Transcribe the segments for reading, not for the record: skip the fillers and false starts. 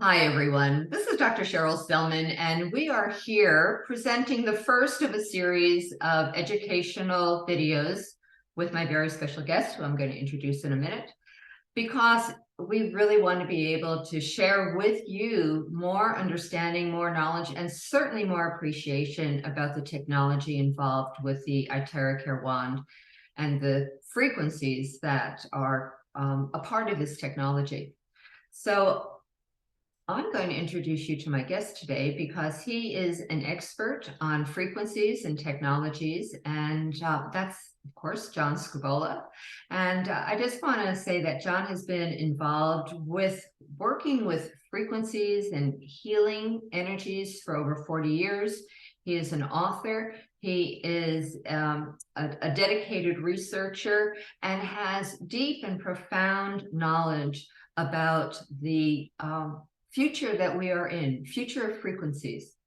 Hi, everyone. This is Dr. Sherrill Spellman, and we are here presenting the first of a series of educational videos with my very special guest, who I'm going to introduce in a minute, because we really want to be able to share with you more understanding, more knowledge, and certainly more appreciation about the technology involved with the iTeraCare wand and the frequencies that are a part of this technology. So I'm going to introduce you to my guest today because he is an expert on frequencies and technologies, and that's, of course, John Scevola. And I just want to say that John has been involved with working with frequencies and healing energies for over 40 years. He is an author. He is a dedicated researcher and has deep and profound knowledge about the future that we are in, future of frequencies.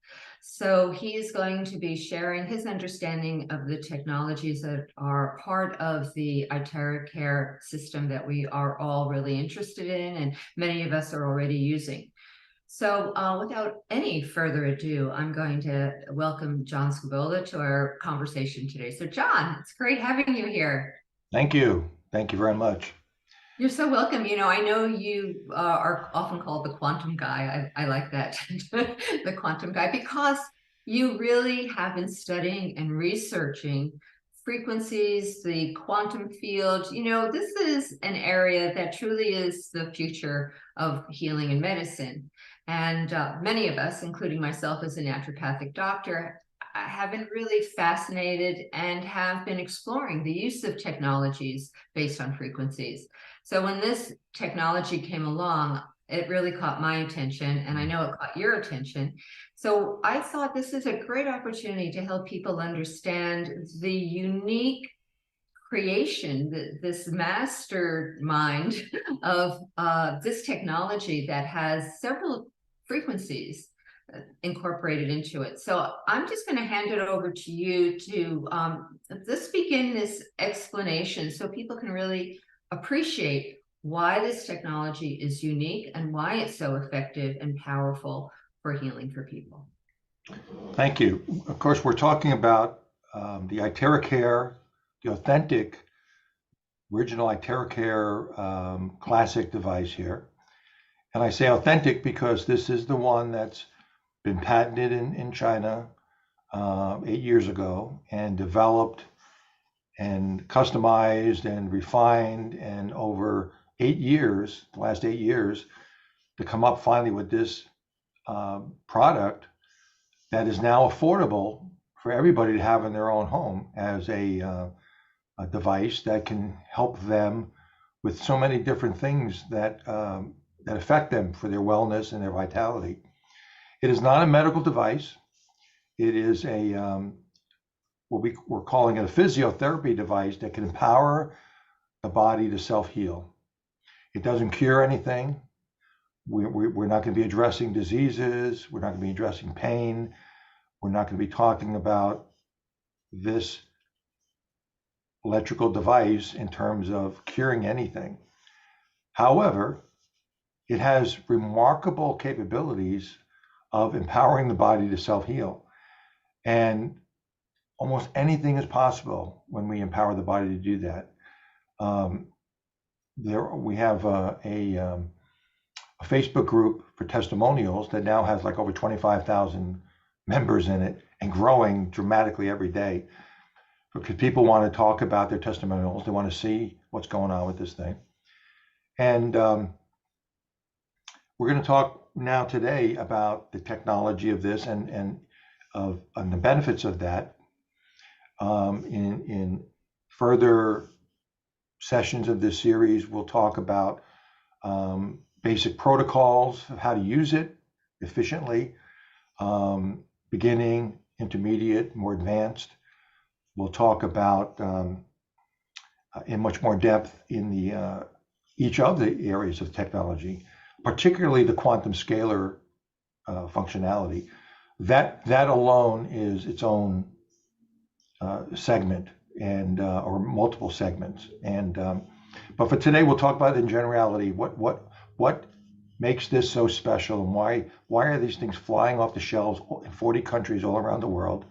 So he is going to be sharing his understanding of the technologies that are part of the iTeraCare system that we are all really interested in, and many of us are already using. So without any further ado, I'm going to welcome John Scevola to our conversation today. So John, it's great having you here. Thank you. Thank you very much. You're so welcome. You know, I know you are often called the quantum guy. I like that, the quantum guy, because you really have been studying and researching frequencies, the quantum field. You know, this is an area that truly is the future of healing and medicine. And many of us, including myself as a naturopathic doctor, have been really fascinated and have been exploring the use of technologies based on frequencies. So when this technology came along, it really caught my attention, and I know it caught your attention. So I thought this is a great opportunity to help people understand the unique creation, this mastermind of this technology that has several frequencies incorporated into it. So I'm just going to hand it over to you to just begin this explanation so people can really appreciate why this technology is unique and why it's so effective and powerful for healing for people. Thank you. Of course, we're talking about the iTeraCare, the authentic, original iTeraCare classic device here. And I say authentic because this is the one that's been patented in China 8 years ago and developed and customized and refined, and over 8 years, the last 8 years, to come up finally with this product that is now affordable for everybody to have in their own home as a device that can help them with so many different things that affect them for their wellness and their vitality. It is not a medical device. It is we're calling it a physiotherapy device that can empower the body to self-heal. It doesn't cure anything. We're not going to be addressing diseases. We're not going to be addressing pain. We're not going to be talking about this electrical device in terms of curing anything. However, it has remarkable capabilities of empowering the body to self-heal. And almost anything is possible when we empower the body to do that. We have a Facebook group for testimonials that now has like over 25,000 members in it and growing dramatically every day, because people want to talk about their testimonials. They want to see what's going on with this thing. And we're going to talk now today about the technology of this and the benefits of that. In further sessions of this series, we'll talk about basic protocols of how to use it efficiently, beginning, intermediate, more advanced. We'll talk about in much more depth in each of the areas of technology, particularly the quantum scalar functionality. That alone is its own segment, and or multiple segments. And but for today, we'll talk about it in generality. What makes this so special, and why are these things flying off the shelves in 40 countries all around the world?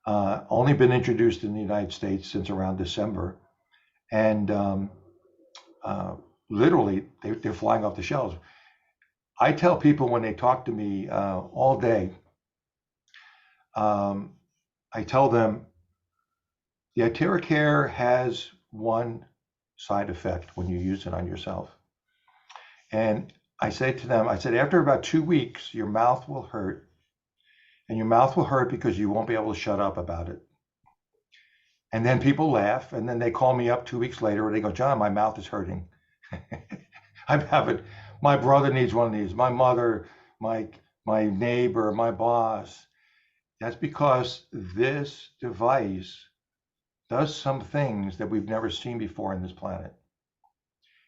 Only been introduced in the United States since around December, and literally they're flying off the shelves. I tell people when they talk to me all day, I tell them the iTeraCare has one side effect when you use it on yourself. And I say to them, I said, after about 2 weeks, your mouth will hurt. And your mouth will hurt because you won't be able to shut up about it. And then people laugh, and then they call me up 2 weeks later, and they go, John, my mouth is hurting. I have it. My brother needs one of these. My mother, my neighbor, my boss. That's because this device does some things that we've never seen before on this planet.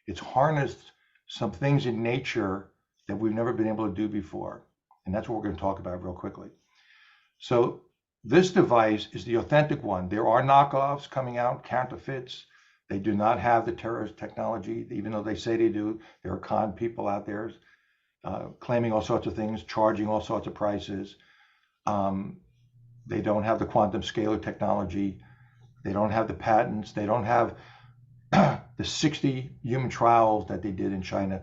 It's harnessed some things in nature that we've never been able to do before. And that's what we're going to talk about real quickly. So this device is the authentic one. There are knockoffs coming out, counterfeits. They do not have the terrorist technology, even though they say they do. There are con people out there claiming all sorts of things, charging all sorts of prices. They don't have the quantum scalar technology. They don't have the patents. They don't have the 60 human trials that they did in China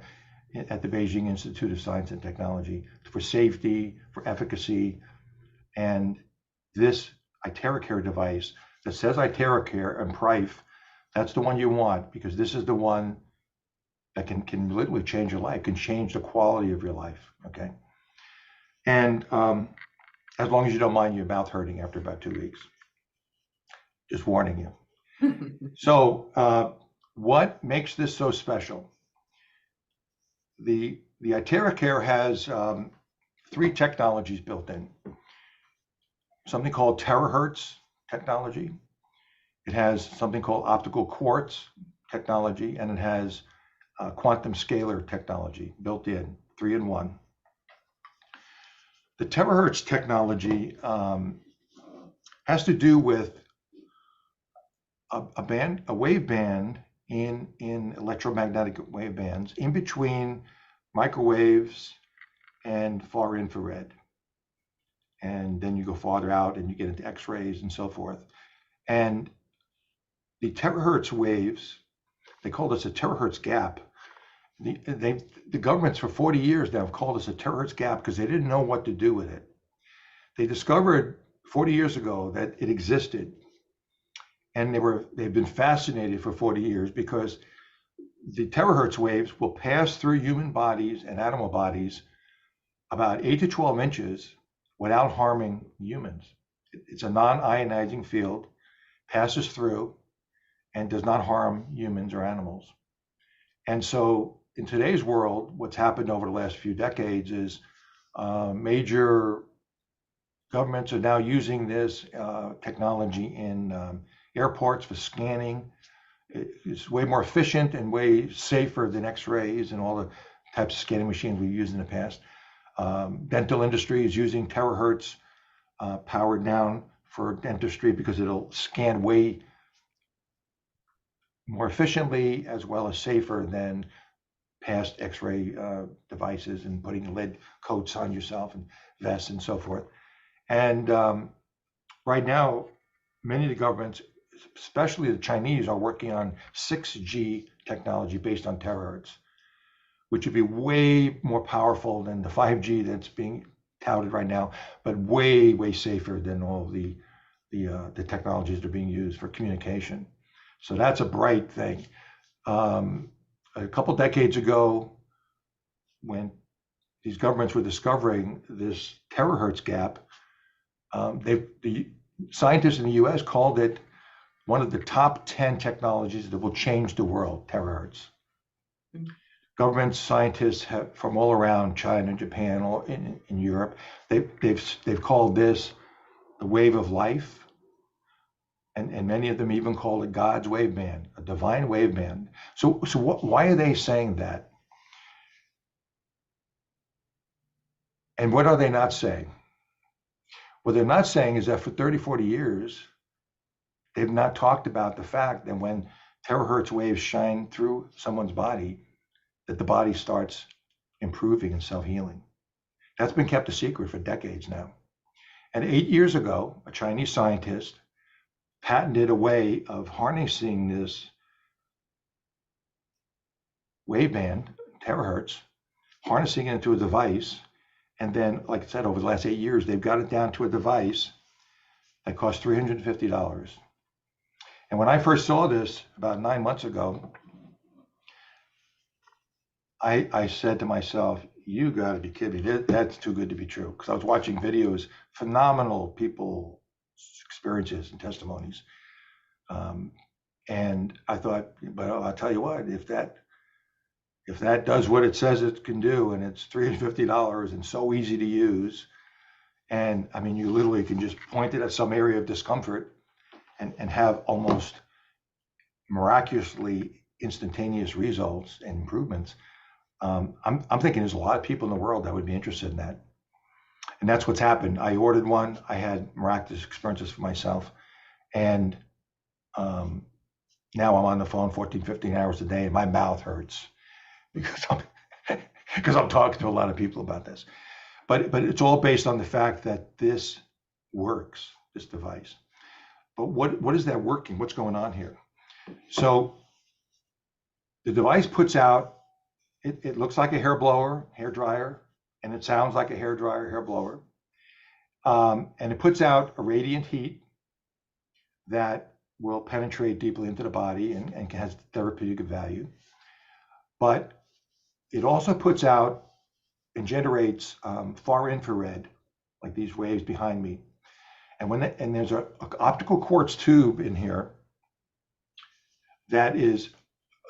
at the Beijing Institute of Science and Technology for safety, for efficacy. And this iTeraCare device that says iTeraCare and Prife, that's the one you want, because this is the one that can literally change your life, can change the quality of your life, okay? And as long as you don't mind your mouth hurting after about 2 weeks. Just warning you. So what makes this so special? The iTeraCare has 3 technologies built in. Something called terahertz technology. It has something called optical quartz technology, and it has quantum scalar technology built in, 3 in 1. The terahertz technology has to do with a wave band in electromagnetic wave bands in between microwaves and far infrared. And then you go farther out and you get into X-rays and so forth. And the terahertz waves, they call this a terahertz gap. The governments for 40 years now have called this a terahertz gap because they didn't know what to do with it. They discovered 40 years ago that it existed. And they've been fascinated for 40 years because the terahertz waves will pass through human bodies and animal bodies about 8 to 12 inches without harming humans. It's a non-ionizing field, passes through, and does not harm humans or animals. And so in today's world, what's happened over the last few decades is major governments are now using this technology in airports for scanning. It's way more efficient and way safer than X-rays and all the types of scanning machines we've used in the past. Dental industry is using terahertz powered down for dentistry because it'll scan way more efficiently as well as safer than past X-ray devices and putting lead coats on yourself and vests and so forth. And right now, many of the governments, especially the Chinese, are working on 6G technology based on terahertz, which would be way more powerful than the 5G that's being touted right now, but way, way safer than all of the technologies that are being used for communication. So that's a bright thing. A couple decades ago, when these governments were discovering this terahertz gap, the scientists in the US called it one of the top 10 technologies that will change the world, terahertz. Mm-hmm. Government scientists from all around China, Japan, all in Europe, they've called this the wave of life. And many of them even call it God's wave band, a divine wave band. So why are they saying that? And what are they not saying? What they're not saying is that for 30, 40 years, they've not talked about the fact that when terahertz waves shine through someone's body, that the body starts improving and self-healing. That's been kept a secret for decades now. And 8 years ago, a Chinese scientist patented a way of harnessing this waveband, terahertz, harnessing it into a device. And then, like I said, over the last 8 years, they've got it down to a device that costs $350. And when I first saw this about 9 months ago, I said to myself, you got to be kidding me. That's too good to be true. Because I was watching videos, phenomenal people experiences and testimonies. And I thought, but I'll tell you what, if that does what it says it can do, and it's $350 and so easy to use, and I mean, you literally can just point it at some area of discomfort and have almost miraculously instantaneous results and improvements. I'm thinking there's a lot of people in the world that would be interested in that. And that's what's happened. I ordered one. I had miraculous experiences for myself. And now I'm on the phone 14, 15 hours a day, and my mouth hurts because I'm talking to a lot of people about this. But it's all based on the fact that this works, this device. But what is that working? What's going on here? So the device puts out, it looks like a hair blower, hair dryer, and it sounds like a hair dryer, hair blower. And it puts out a radiant heat that will penetrate deeply into the body and has therapeutic value. But it also puts out and generates far infrared, like these waves behind me. And there's an optical quartz tube in here that is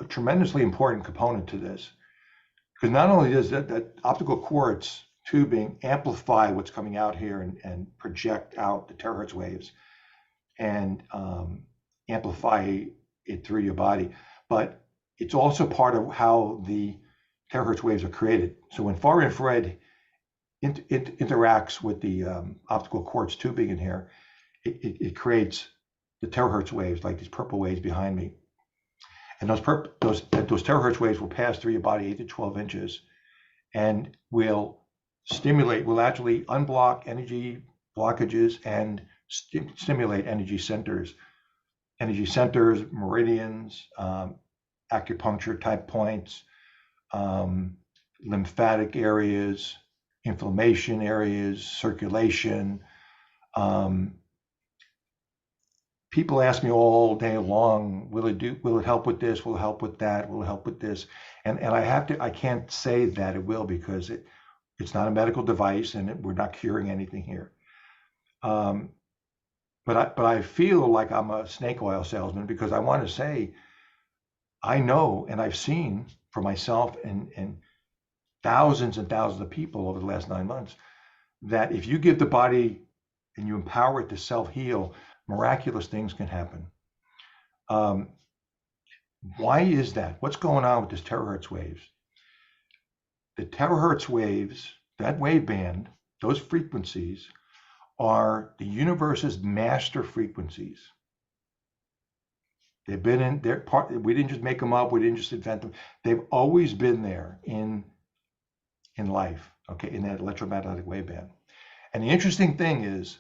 a tremendously important component to this. Because not only does that optical quartz tubing amplify what's coming out here and project out the terahertz waves and amplify it through your body, but it's also part of how the terahertz waves are created. So when far infrared interacts with the optical quartz tubing in here, it creates the terahertz waves, like these purple waves behind me. And those terahertz waves will pass through your body 8 to 12 inches and will actually unblock energy blockages and stimulate energy centers, meridians, acupuncture type points, lymphatic areas, inflammation areas, circulation. People ask me all day long, will it help with this? Will it help with that? Will it help with this? And I can't say that it will, because it's not a medical device and we're not curing anything here. But I feel like I'm a snake oil salesman, because I want to say, I know and I've seen for myself and thousands and thousands of people over the last 9 months, that if you give the body and you empower it to self-heal, miraculous things can happen. Why is that? What's going on with this terahertz waves? The terahertz waves, that wave band, those frequencies are the universe's master frequencies. They've been in their part. We didn't just make them up. We didn't just invent them. They've always been there in life, okay, in that electromagnetic wave band. And the interesting thing is,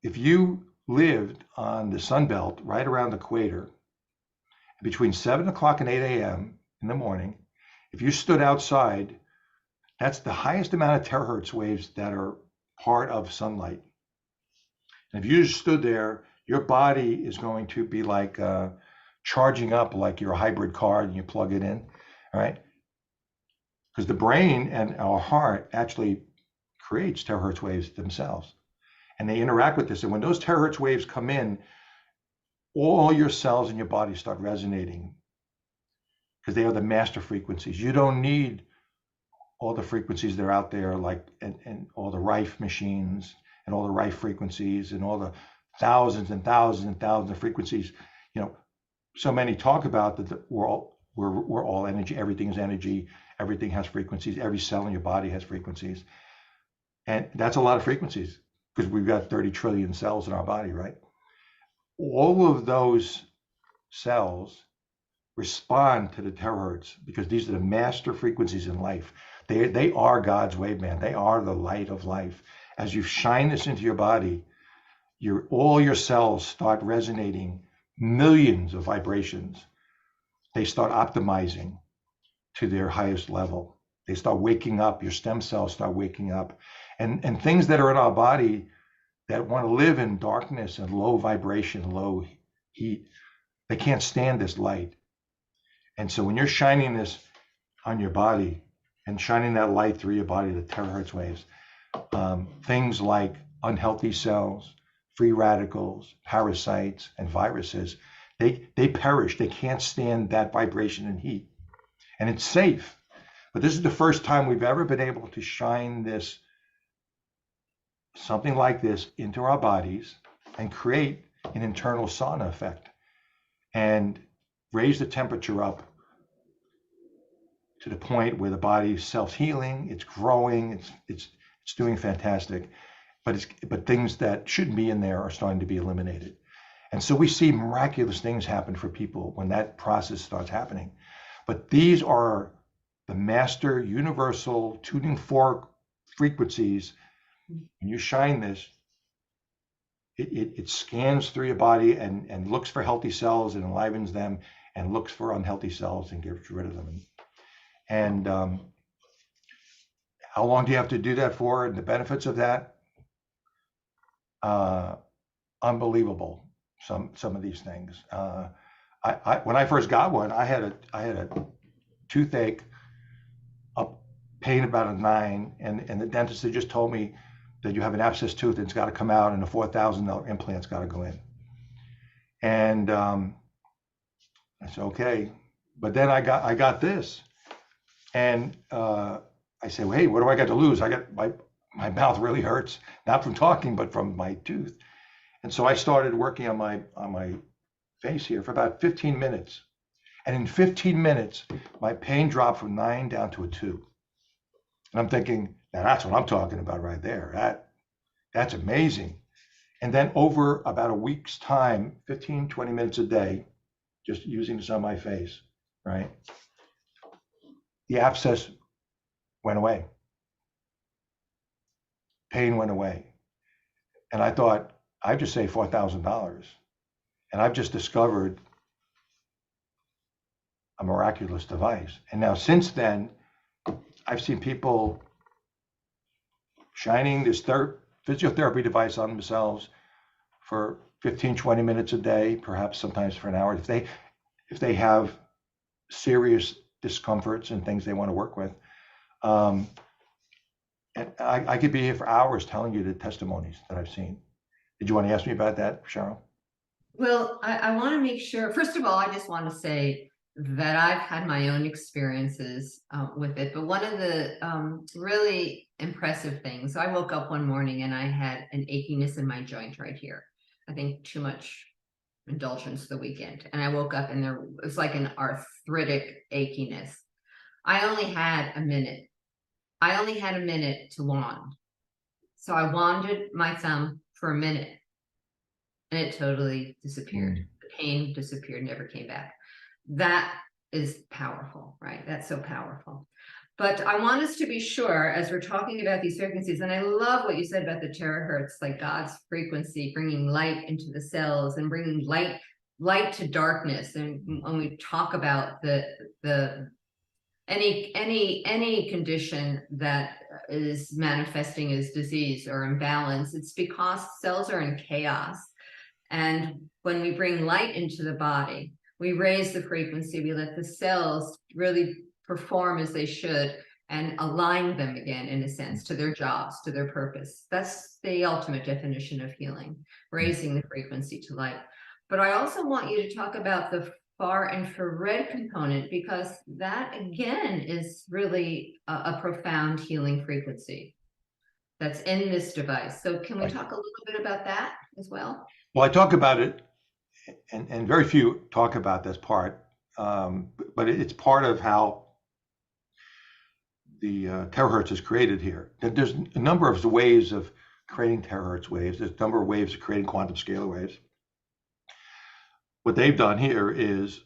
if you lived on the sun belt right around the equator, between 7 o'clock and 8 a.m. in the morning, if you stood outside, that's the highest amount of terahertz waves that are part of sunlight. And if you just stood there, your body is going to be like charging up, like your hybrid car, and you plug it in, all right? Because the brain and our heart actually creates terahertz waves themselves, and they interact with this. And when those terahertz waves come in, all your cells in your body start resonating, because they are the master frequencies. You don't need all the frequencies that are out there, like and all the Rife machines and all the Rife frequencies and all the thousands and thousands and thousands of frequencies. You know, so many talk about that we're all energy. Everything is energy. Everything has frequencies. Every cell in your body has frequencies, and that's a lot of frequencies, because we've got 30 trillion cells in our body, right? All of those cells respond to the terahertz, because these are the master frequencies in life. They are God's waveband. They are the light of life. As you shine this into your body, all your cells start resonating millions of vibrations. They start optimizing to their highest level. They start waking up. Your stem cells start waking up. And things that are in our body that want to live in darkness and low vibration, low heat, they can't stand this light. And so when you're shining this on your body and shining that light through your body, the terahertz waves, things like unhealthy cells, free radicals, parasites, and viruses, they perish. They can't stand that vibration and heat. And it's safe. But this is the first time we've ever been able to shine this, something like this, into our bodies and create an internal sauna effect and raise the temperature up to the point where the body is self-healing, it's growing, it's doing fantastic, but things that shouldn't be in there are starting to be eliminated. And so we see miraculous things happen for people when that process starts happening. But these are the master universal tuning fork frequencies. When you shine this, it scans through your body and looks for healthy cells and enlivens them, and looks for unhealthy cells and gets rid of them. And how long do you have to do that for? And the benefits of that, unbelievable. Some of these things. When I first got one, I had a toothache, a pain about a 9, and the dentist had just told me that you have an abscess tooth and it's got to come out, and a $4,000 implant's got to go in. And I said, okay. But then I got this, and I said, well, hey, what do I got to lose? I got my mouth really hurts, not from talking, but from my tooth. And so I started working on my face here for about 15 minutes. And in 15 minutes, my pain dropped from 9 down to a 2. And I'm thinking, now that's what I'm talking about right there. That's amazing. And then over about a week's time, 15, 20 minutes a day, just using this on my face, right? The abscess went away. Pain went away. And I thought, I've just saved $4,000. And I've just discovered a miraculous device. And now since then, I've seen people shining this physiotherapy device on themselves for 15, 20 minutes a day, perhaps sometimes for an hour. If they have serious discomforts and things they want to work with. And I could be here for hours telling you the testimonies that I've seen. Did you want to ask me about that, Sherrill? Well, I want to make sure, first of all, I just want to say that I've had my own experiences with it. But one of the really impressive things, I woke up one morning and I had an achiness in my joint right here. I think too much indulgence the weekend. And I woke up and there was like an arthritic achiness. I only had a minute. To wand. So I wanded my thumb for a minute and it totally disappeared. The pain disappeared, never came back. That is powerful, right? That's so powerful. But I want us to be sure, as we're talking about these frequencies, and I love what you said about the terahertz, like God's frequency, bringing light into the cells and bringing light to darkness. And when we talk about any condition that is manifesting as disease or imbalance, it's because cells are in chaos. And when we bring light into the body, we raise the frequency, we let the cells really perform as they should and align them again, in a sense, to their jobs, to their purpose. That's the ultimate definition of healing, raising the frequency to light. But I also want you to talk about the far infrared component, because that again is really a profound healing frequency that's in this device. So can we talk a little bit about that as well? Well, I talk about it, and very few talk about this part, but it's part of how the terahertz is created here. There's a number of ways of creating terahertz waves. There's a number of ways of creating quantum scalar waves. What they've done here is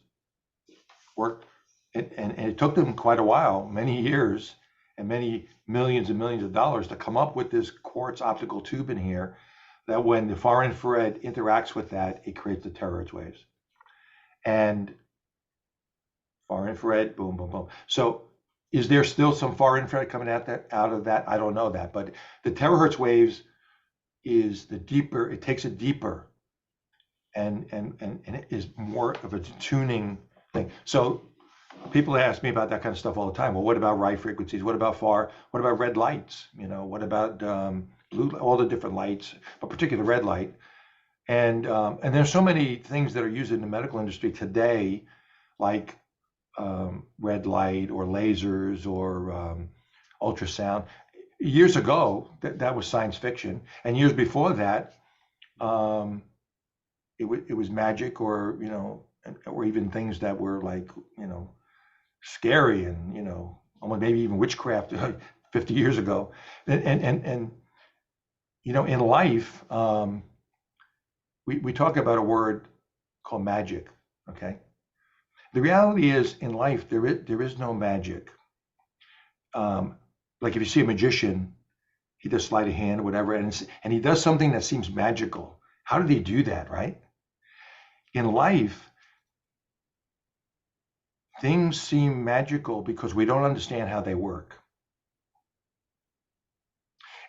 worked, and it took them quite a while, many years, and many millions and millions of dollars to come up with this quartz optical tube in here that when the far infrared interacts with that, it creates the terahertz waves. And far infrared, boom, boom, boom. So is there still some far infrared coming out of that? I don't know that, but the terahertz waves is the deeper, it takes it deeper, and it is more of a tuning thing. So people ask me about that kind of stuff all the time. Well, what about right frequencies? What about far? What about red lights? You know, what about blue? All the different lights, but particularly red light. And there's so many things that are used in the medical industry today, like red light or lasers or ultrasound. Years ago, that was science fiction, and years before that, it was magic, or or even things that were like scary, and almost maybe even witchcraft 50 years ago. And in life, we talk about a word called magic. Okay, the reality is, in life there is no magic. Like if you see a magician, he does sleight of hand or whatever, and he does something that seems magical. How did he do that, right? In life, things seem magical because we don't understand how they work.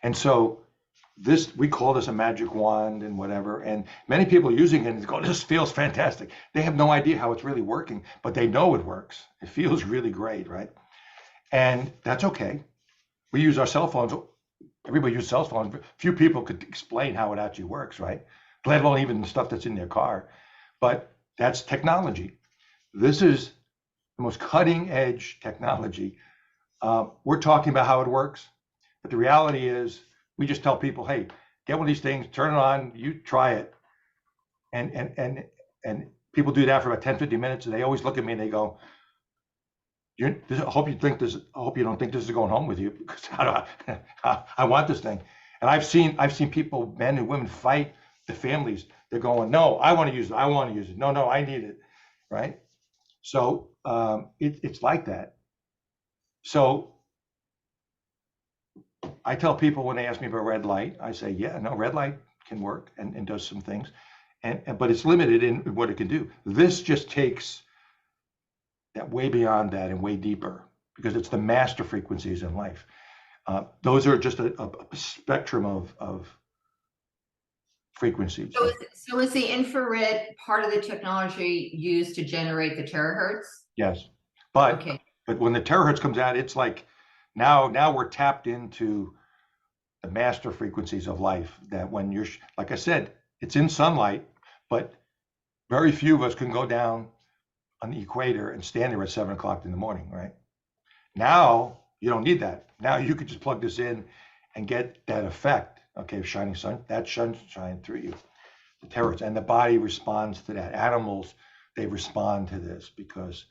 And so we call this a magic wand and whatever, and many people using it and go, this feels fantastic. They have no idea how it's really working, but they know it works. It feels really great, right? And that's okay. We use our cell phones. Everybody uses cell phones. Few people could explain how it actually works, right? Let alone even the stuff that's in their car. But that's technology. This is the most cutting edge technology. We're talking about how it works, but the reality is we just tell people, hey, get one of these things, turn it on, you try it. And people do that for about 10, 15 minutes, and they always look at me and they go, I hope you don't think this is going home with you, because I want this thing. And I've seen people, men and women, fight the families. They're going, no, I want to use it. I want to use it. No, I need it. Right. So it's like that. So I tell people when they ask me about red light, I say, yeah, no, red light can work and does some things, but it's limited in what it can do. This just takes that way beyond that and way deeper, because it's the master frequencies in life. Those are just a spectrum of frequencies. So is the infrared part of the technology used to generate the terahertz? Yes, but when the terahertz comes out, it's like now we're tapped into the master frequencies of life. That when you're, like I said, it's in sunlight, but very few of us can go down on the equator and stand there at 7 o'clock in the morning, right? Now you don't need that. Now you could just plug this in and get that effect. Okay, shining sun, that sunshine through you, the terahertz, and the body responds to that. Animals, they respond to this because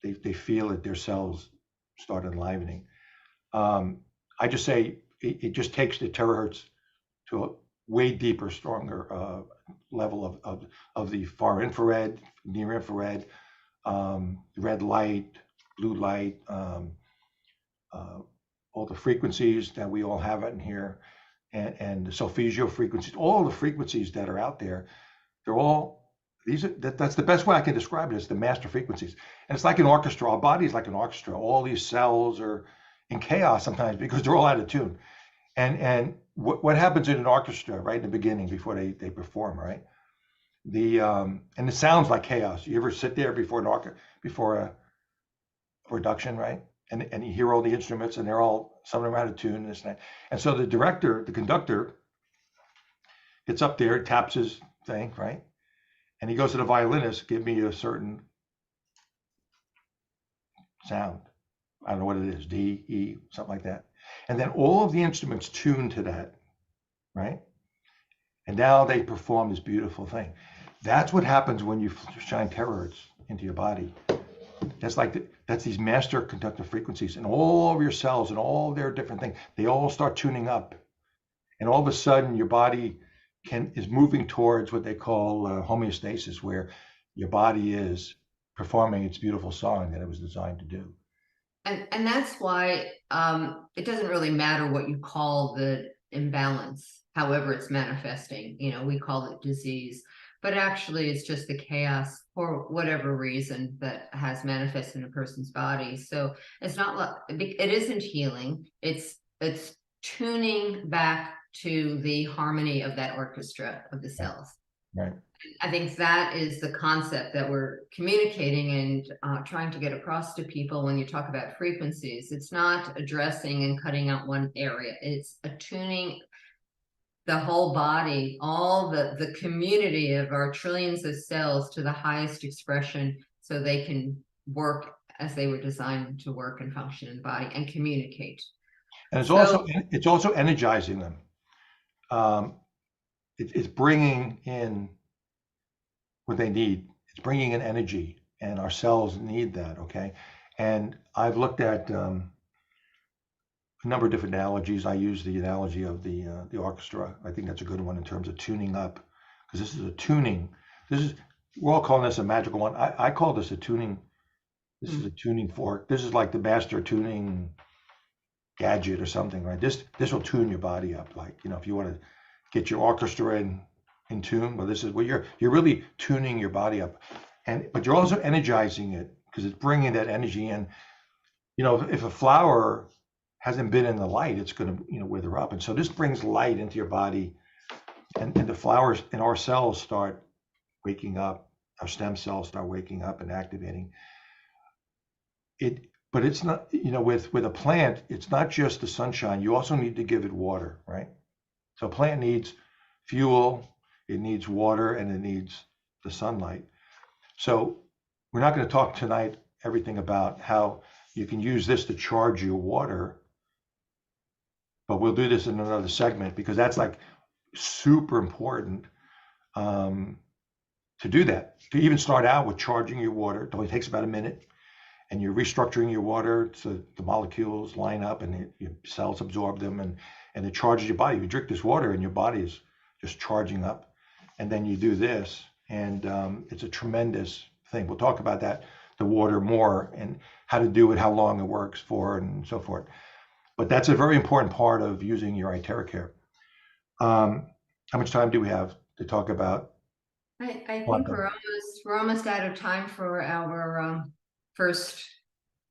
they feel it. Their cells start enlivening. I just say it just takes the terahertz to a way deeper, stronger level of the far infrared, near infrared, red light, blue light, all the frequencies that we all have in here, and the solfeggio frequencies, all the frequencies that are out there, they're all, that's the best way I can describe it, is the master frequencies. And it's like an orchestra. Our body is like an orchestra. All these cells are in chaos sometimes because they're all out of tune. And what happens in an orchestra right in the beginning before they perform, right? And it sounds like chaos. You ever sit there before a production, right? And you hear all the instruments and they're all, some of them out of tune and this and that. And so the conductor gets up there, taps his thing, right? And he goes to the violinist, give me a certain sound. I don't know what it is, D, E, something like that. And then all of the instruments tune to that, right? And now they perform this beautiful thing. That's what happens when you shine terahertz into your body. That's these master conductive frequencies, and all of your cells and all their different things, they all start tuning up. And all of a sudden your body is moving towards what they call homeostasis, where your body is performing its beautiful song that it was designed to do. And that's why it doesn't really matter what you call the imbalance, however it's manifesting. You know, we call it disease, but actually it's just the chaos for whatever reason that has manifested in a person's body. So it's not like it isn't healing. It's tuning back to the harmony of that orchestra of the cells. Right. I think that is the concept that we're communicating and trying to get across to people when you talk about frequencies. It's not addressing and cutting out one area. It's attuning the whole body, all the community of our trillions of cells to the highest expression so they can work as they were designed to work and function in the body and communicate. And So it's also energizing them. It's bringing in what they need. It's bringing in energy, and our cells need that. Okay, and I've looked at a number of different analogies. I use the analogy of the orchestra. I think that's a good one in terms of tuning up, because this is a tuning. We're all calling this a magical one. I call this a tuning. This is a tuning fork. This is like the master tuning gadget or something, right? This will tune your body up. Like, you know, if you want to get your orchestra in tune, well, this is where you're really tuning your body up, but you're also energizing it because it's bringing that energy in. You know, if a flower hasn't been in the light, it's going to, you know, wither up, and so this brings light into your body, and the flowers in our cells start waking up. Our stem cells start waking up and activating it. But it's not, you know, with a plant, it's not just the sunshine. You also need to give it water, right? So a plant needs fuel, it needs water, and it needs the sunlight. So we're not going to talk tonight everything about how you can use this to charge your water, but we'll do this in another segment because that's like super important to do that. To even start out with charging your water, it only takes about a minute, and you're restructuring your water so the molecules line up and your cells absorb them, and it charges your body. You drink this water and your body is just charging up, and then you do this, and it's a tremendous thing. We'll talk about that, the water, more, and how to do it, how long it works for, and so forth. But that's a very important part of using your iTeraCare. How much time do we have to talk about? I think we're almost out of time for our first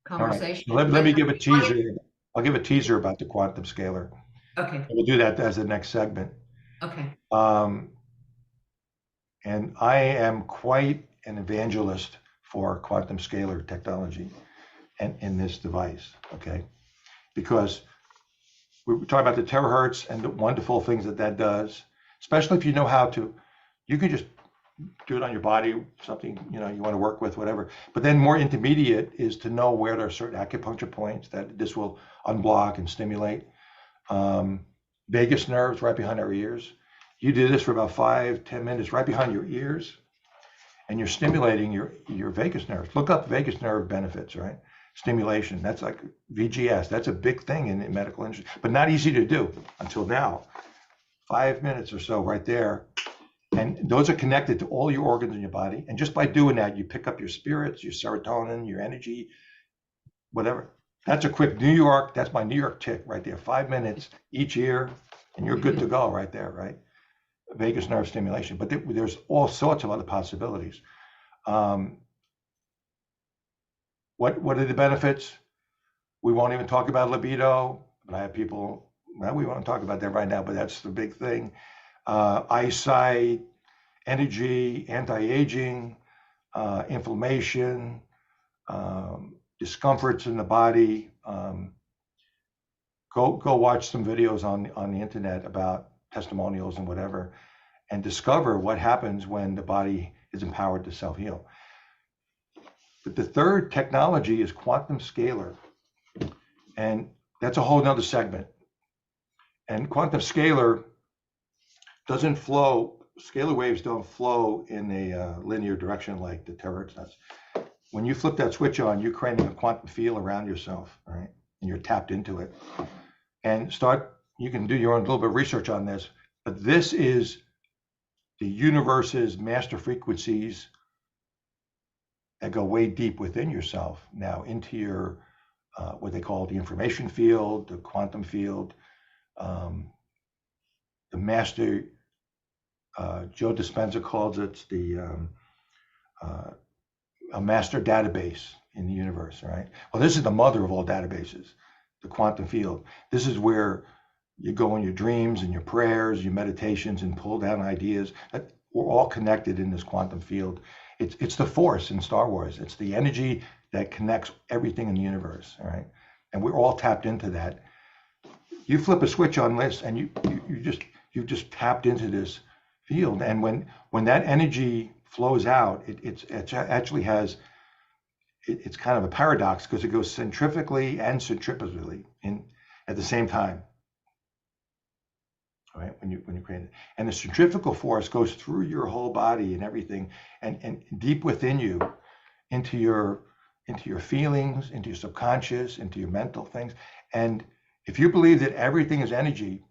conversation. All right. Let me give a teaser. I'll give a teaser about the quantum scalar. Okay. We'll do that as the next segment. Okay. And I am quite an evangelist for quantum scalar technology and in this device, okay? Because we were talking about the terahertz and the wonderful things that does, especially if you know how to, you can just do it on your body, something, you know, you want to work with, whatever. But then more intermediate is to know where there are certain acupuncture points that this will unblock and stimulate. Vagus nerves right behind our ears. You do this for about 5-10 minutes right behind your ears, and you're stimulating your vagus nerves. Look up vagus nerve benefits, right? Stimulation, that's like VGS. That's a big thing in the medical industry, but not easy to do until now. 5 minutes or so right there. And those are connected to all your organs in your body. And just by doing that, you pick up your spirits, your serotonin, your energy, whatever. That's a quick New York, that's my New York tick right there. 5 minutes each ear, and you're good to go right there, right? Vagus nerve stimulation. But there's all sorts of other possibilities. What are the benefits? We won't even talk about libido, but I have people, well, we won't talk about that right now, but that's the big thing. Eyesight, energy, anti-aging, inflammation, discomforts in the body. Go watch some videos on the internet about testimonials and whatever, and discover what happens when the body is empowered to self-heal. But the third technology is quantum scalar, and that's a whole nother segment. And quantum scalar doesn't flow, scalar waves don't flow in a linear direction like the terahertz does. When you flip that switch on, you're creating a quantum field around yourself, right? And you're tapped into it. And you can do your own little bit of research on this, but this is the universe's master frequencies that go way deep within yourself now into your what they call the information field, the quantum field, the master. Joe Dispenza calls it a master database in the universe, right? Well, this is the mother of all databases, the quantum field. This is where you go in your dreams and your prayers, your meditations, and pull down ideas. That we're all connected in this quantum field. It's the force in Star Wars. It's the energy that connects everything in the universe, all right? And we're all tapped into that. You flip a switch on this, and you just tapped into this field. And when that energy flows out, it actually has it's kind of a paradox because it goes centrifugally and centripetally in at the same time. All right, when you create it, and the centrifugal force goes through your whole body and everything, and deep within you, into your feelings, into your subconscious, into your mental things. And if you believe that everything is energy,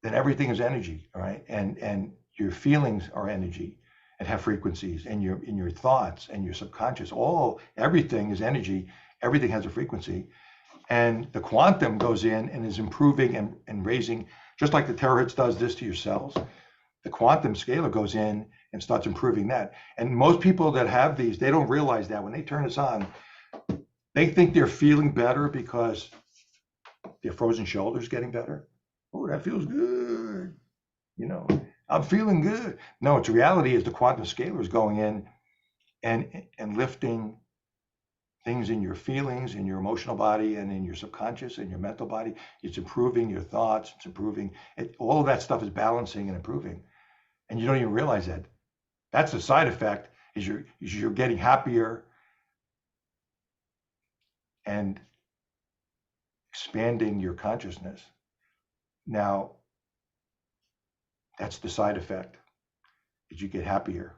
then everything is energy, all right? And your feelings are energy and have frequencies, and your thoughts and your subconscious, everything is energy, everything has a frequency. And the quantum goes in and is improving and raising, just like the terahertz does this to your cells. The quantum scalar goes in and starts improving that. And most people that have these, they don't realize that when they turn this on, they think they're feeling better because their frozen shoulder's getting better. Oh, that feels good. I'm feeling good. No, it's reality is the quantum scalar is going in and lifting things in your feelings, in your emotional body, and in your subconscious and your mental body. It's improving your thoughts. It's improving it. All of that stuff is balancing and improving, and you don't even realize that. That's the side effect. Is you're getting happier and expanding your consciousness. Now, that's the side effect. Is you get happier.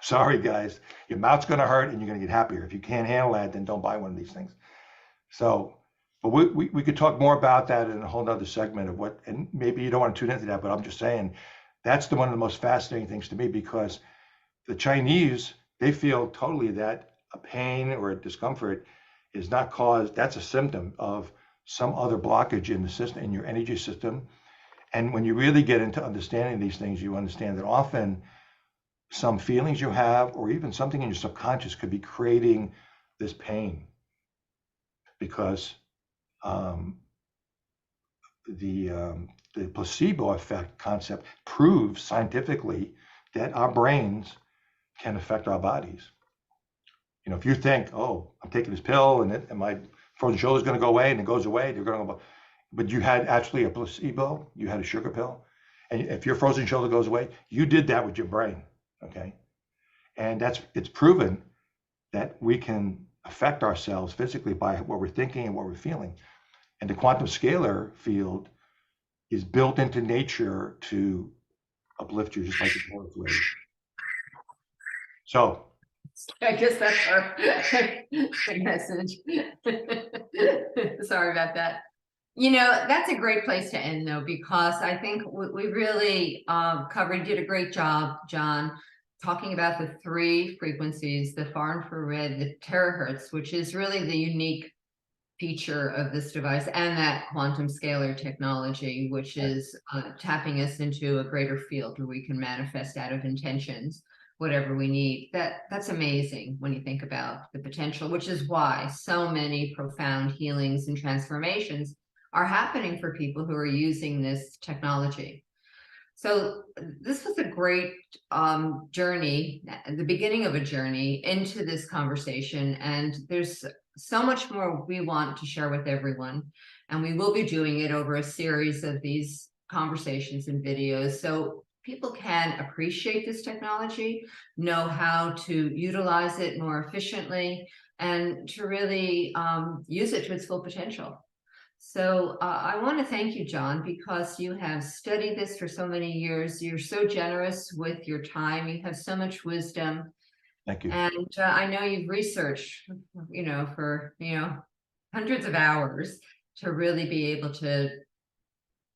Sorry, guys, your mouth's going to hurt and you're going to get happier. If you can't handle that, then don't buy one of these things. So, but we could talk more about that in a whole nother segment of what, and maybe you don't want to tune into that, but I'm just saying that's one of the most fascinating things to me, because the Chinese, they feel totally that a pain or a discomfort is not caused, that's a symptom of some other blockage in the system, in your energy system. And when you really get into understanding these things, you understand that often some feelings you have, or even something in your subconscious, could be creating this pain, because the placebo effect concept proves scientifically that our brains can affect our bodies. If you think, oh, I'm taking this pill and my frozen shoulder is going to go away, and it goes away, you're going to go, but you had actually a placebo, you had a sugar pill, and if your frozen shoulder goes away, you did that with your brain. Okay, and it's proven that we can affect ourselves physically by what we're thinking and what we're feeling. And the quantum scalar field is built into nature to uplift you, just like the fourth wave. So I guess that's our message. Sorry about that. That's a great place to end, though, because I think we really did a great job, John, talking about the three frequencies, the far infrared, the terahertz, which is really the unique feature of this device, and that quantum scalar technology, which is tapping us into a greater field where we can manifest out of intentions whatever we need. That's amazing when you think about the potential, which is why so many profound healings and transformations are happening for people who are using this technology. So this was a great journey, the beginning of a journey into this conversation. And there's so much more we want to share with everyone. And we will be doing it over a series of these conversations and videos, so people can appreciate this technology, know how to utilize it more efficiently, and to really use it to its full potential. So I want to thank you, John, because you have studied this for so many years. You're so generous with your time. You have so much wisdom. thank you. And I know you've researched, for, hundreds of hours to really be able to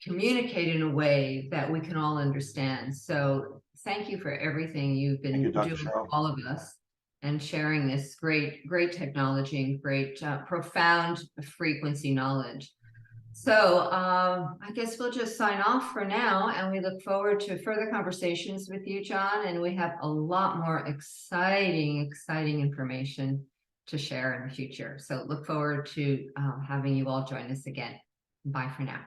communicate in a way that we can all understand. So thank you for everything you've Thank been you, Dr. doing for Sherrill. all of us and sharing this great technology and great profound frequency knowledge. So I guess we'll just sign off for now, and we look forward to further conversations with you, John. And we have a lot more exciting information to share in the future. So look forward to having you all join us again. Bye for now.